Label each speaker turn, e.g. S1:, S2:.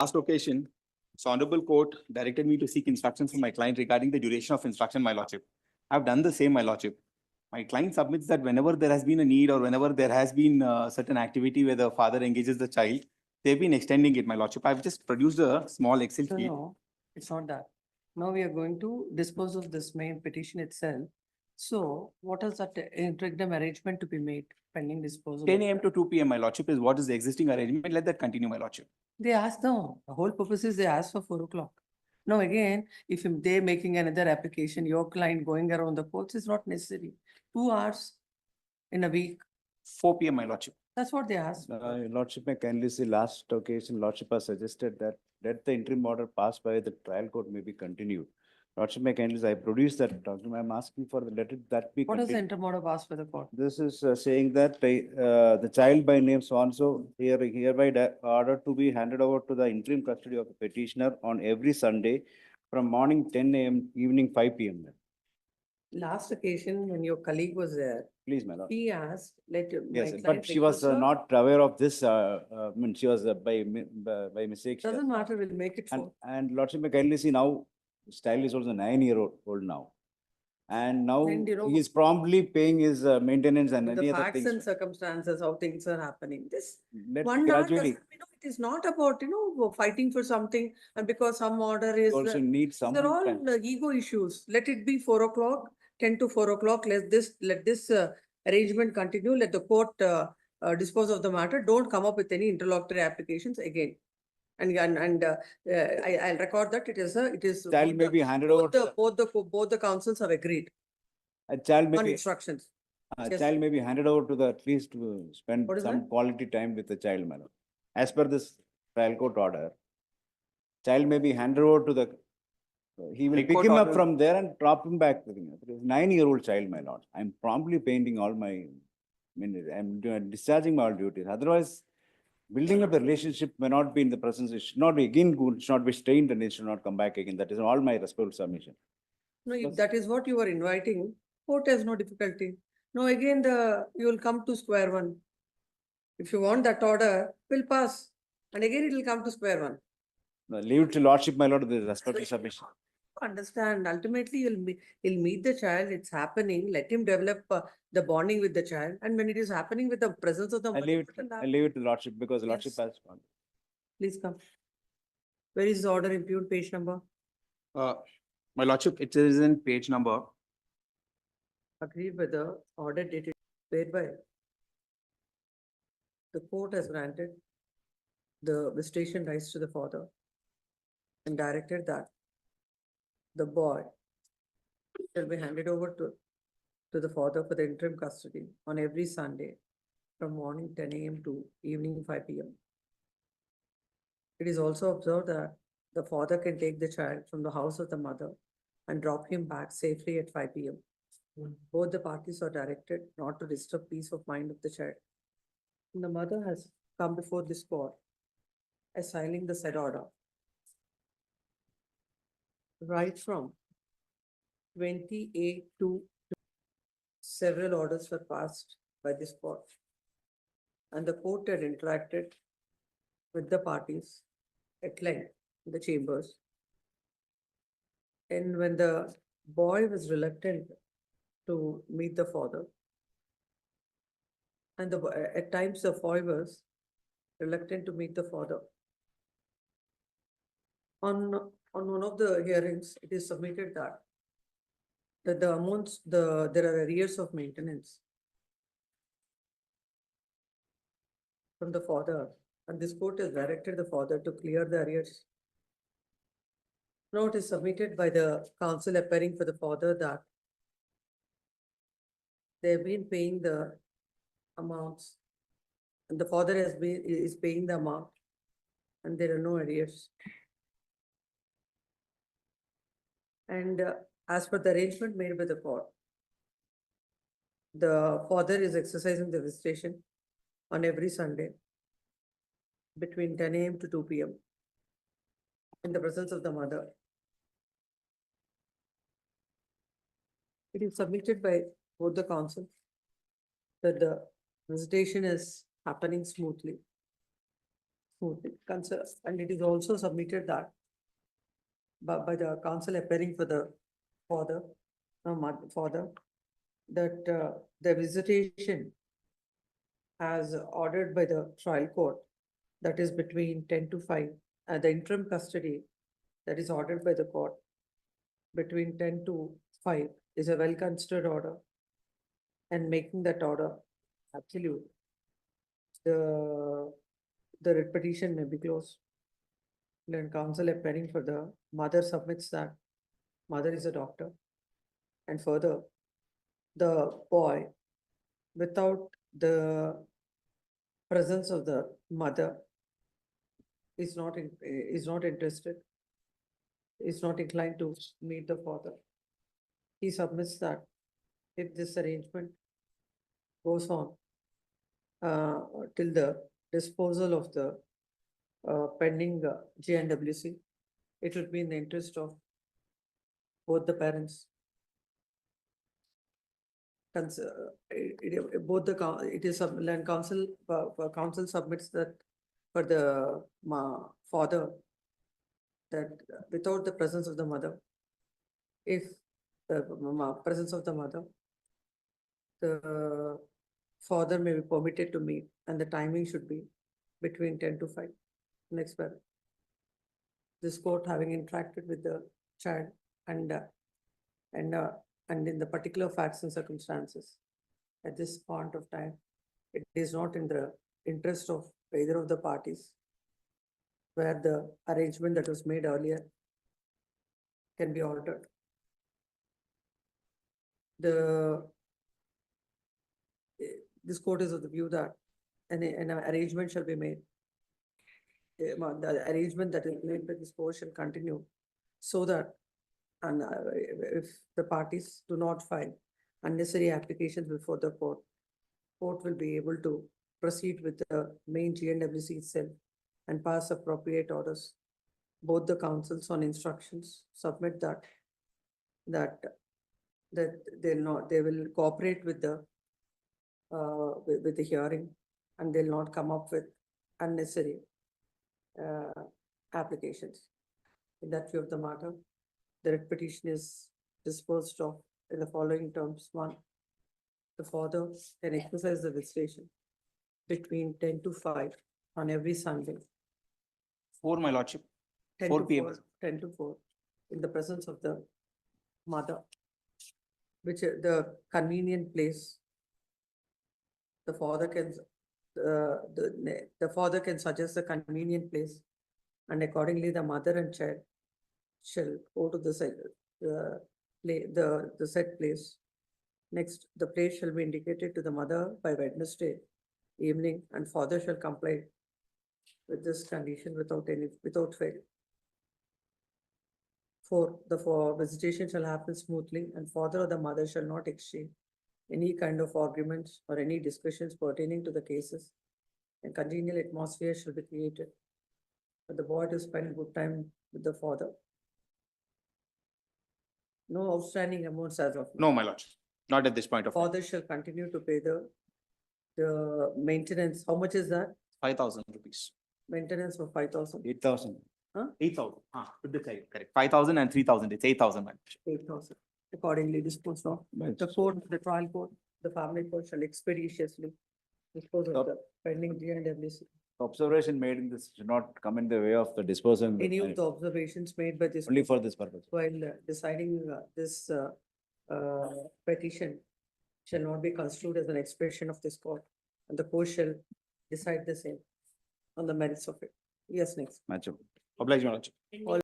S1: Last occasion, this honorable court directed me to seek instructions from my client regarding the duration of instruction, my lordship. I've done the same, my lordship. My client submits that whenever there has been a need or whenever there has been certain activity where the father engages the child, they've been extending it, my lordship. I've just produced a small Excel
S2: No,
S1: sheet.
S2: no, it's not that. Now we are going to dispose of this main petition itself. So what is that interim arrangement to be made pending disposal?
S1: 10
S2: of
S1: a.m.
S2: that?
S1: to 2 p.m., my lordship, is what is the existing arrangement. Let that continue, my lordship.
S2: They asked, no, the whole purpose is they asked for 4 o'clock. Now again, if they're making another application, your client going around the courts is not necessary. 2 hours in a week,
S1: 4 p.m., my lordship.
S2: that's what they asked.
S3: Your Lordship, may kindly see last occasion, Lordship has suggested that let the interim order passed by the trial court may be continued. Lordship, may kindly, I produced that document. I'm asking for the, let it, that be
S2: What is the
S3: continued.
S2: interim order passed by the court?
S3: This is saying that the child by name so-and-so hereby ordered to be handed over to the interim custody of the petitioner on every Sunday from morning 10 a.m. evening 5 p.m.
S2: Last occasion, when your colleague was there,
S3: Please, my lord.
S2: he asked, let my
S3: Yes,
S2: client
S3: but she was
S2: request her-
S3: not aware of this, I mean, she was by mistake. she has-
S2: Doesn't matter, we'll make it
S3: And,
S2: for.
S3: and Lordship, may kindly see now, Style is also 9-year-old now. And now
S2: And you know-
S3: he is promptly paying his maintenance and
S2: With
S3: any
S2: the
S3: other
S2: facts and
S3: things.
S2: circumstances, how things are happening. This
S3: Let
S2: one hour
S3: gradually,
S2: doesn't, it is not about, fighting for something and because some order is.
S3: also need some.
S2: They're all
S3: time.
S2: ego issues. Let it be 4 o'clock, 10 to 4 o'clock. Let this arrangement continue. Let the court dispose of the matter. Don't come up with any interlocutory applications again. I'll record that it is
S3: Child may be handed over.
S2: both the councils have agreed
S3: A child may
S2: on
S3: be,
S2: instructions.
S3: a
S2: Yes.
S3: child may be handed over to the, at least to spend
S2: What is
S3: some
S2: that?
S3: quality time with the child, madam. As per this trial court order, child may be handed over to the, he will
S1: High
S3: pick
S1: court
S3: him up
S1: order-
S3: from there and drop him back. 9-year-old child, my lord. I'm promptly painting all my, I'm discharging my all duties. Otherwise, building up the relationship may not be in the presence, it should not be again good, should not be strained and it should not come back again. That is all my respectful submission.
S2: No, if that is what you are inviting, court has no difficulty. No, again, you will come to square one. If you want that order, will pass. And again, it will come to square one.
S3: Leave it to lordship, my lord, with respectful submission.
S2: Understand, ultimately, he'll meet the child, it's happening, let him develop the bonding with the child. And when it is happening with the presence of the
S3: I
S2: mother,
S3: leave it,
S2: it'll
S3: I
S2: happen.
S3: leave it to lordship because lordship
S2: Yes.
S3: has.
S2: Please come. Where is the order impugned, page number?
S1: My lordship, it is in page number.
S2: Agreed with the order dated whereby the court has granted the visitation rights to the father and directed that the boy shall be handed over to the father for the interim custody on every Sunday from morning 10 a.m. to evening 5 p.m. It is also observed that the father can take the child from the house of the mother and drop him back safely at 5 p.m. Both the parties are directed not to disturb peace of mind of the child. And the mother has come before this court, assigning the said order. Right from 28 to several orders were passed by this court. And the court had interacted with the parties at length in the chambers. And when the boy was reluctant to meet the father, and at times the boy was reluctant to meet the father. On one of the hearings, it is submitted that the amounts, there are arrears of maintenance from the father, and this court has directed the father to clear the arrears. Now it is submitted by the counsel appearing for the father that they have been paying the amounts, and the father is paying the amount, and there are no arrears. And as per the arrangement made by the court, the father is exercising the visitation on every Sunday between 10 a.m. to 2 p.m. in the presence of the mother. It is submitted by both the counsel that the visitation is happening smoothly. smoothly. And it is also submitted that by the counsel appearing for the father, father, that the visitation as ordered by the trial court, that is between 10 to 5, the interim custody that is ordered by the court between 10 to 5 is a well-considered order, and making that order absolute, the writ petition may be closed. Then counsel appearing for the mother submits that mother is a doctor, and further, the boy, without the presence of the mother, is not interested, is not inclined to meet the father. He submits that if this arrangement goes on till the disposal of the pending GNWC, it would be in the interest of both the parents. Both the, it is land council, council submits that for the father, that without the presence of the mother, if the presence of the mother, the father may be permitted to meet, and the timing should be between 10 to 5. Next paragraph. This court, having interacted with the child and in the particular facts and circumstances at this point of time, it is not in the interest of either of the parties, where the arrangement that was made earlier can be altered. This court is of the view that an arrangement shall be made. The arrangement that is made by this court shall continue, so that, and if the parties do not file unnecessary applications before the court will be able to proceed with the main GNWC itself and pass appropriate orders. Both the councils on instructions submit that they will cooperate with the hearing, and they'll not come up with unnecessary applications. In that view of the matter, the writ petition is disposed of in the following terms. 1, the father can exercise the visitation between 10 to 5 on every Sunday.
S1: 4, my lordship.
S2: 10
S1: 4
S2: to
S1: PM.
S2: 4, 10 to 4, in the presence of the mother, which the convenient place. The father can, the father can suggest a convenient place, and accordingly the mother and child shall go to the said said place. Next, the place shall be indicated to the mother by Wednesday evening, and father shall comply with this condition without fail. 4, the visitation shall happen smoothly, and father or the mother shall not exchange any kind of arguments or any discussions pertaining to the cases, and congenial atmosphere shall be created for the boy to spend good time with the father. No outstanding amounts as of now.
S1: No, my lordship, not at this point of time.
S2: Father shall continue to pay the maintenance. How much is that?
S1: 5,000 rupees.
S2: Maintenance of 5,000,
S3: 8,000.
S1: 8,000. Put the child, correct. 5,000 and 3,000. It's 8,000, my lordship.
S2: 8,000. Accordingly disposed of. The court, the trial court, the family court shall expeditiously dispose of the pending GNWC.
S3: Observation made in this should not come in the way of the disposal.
S2: Any of the observations made by this
S3: Only for this purpose.
S2: while deciding this petition shall not be construed as an expression of this court, and the court shall decide the same on the merits of it. Yes, next.
S3: Match up.
S1: Oblige, my lordship.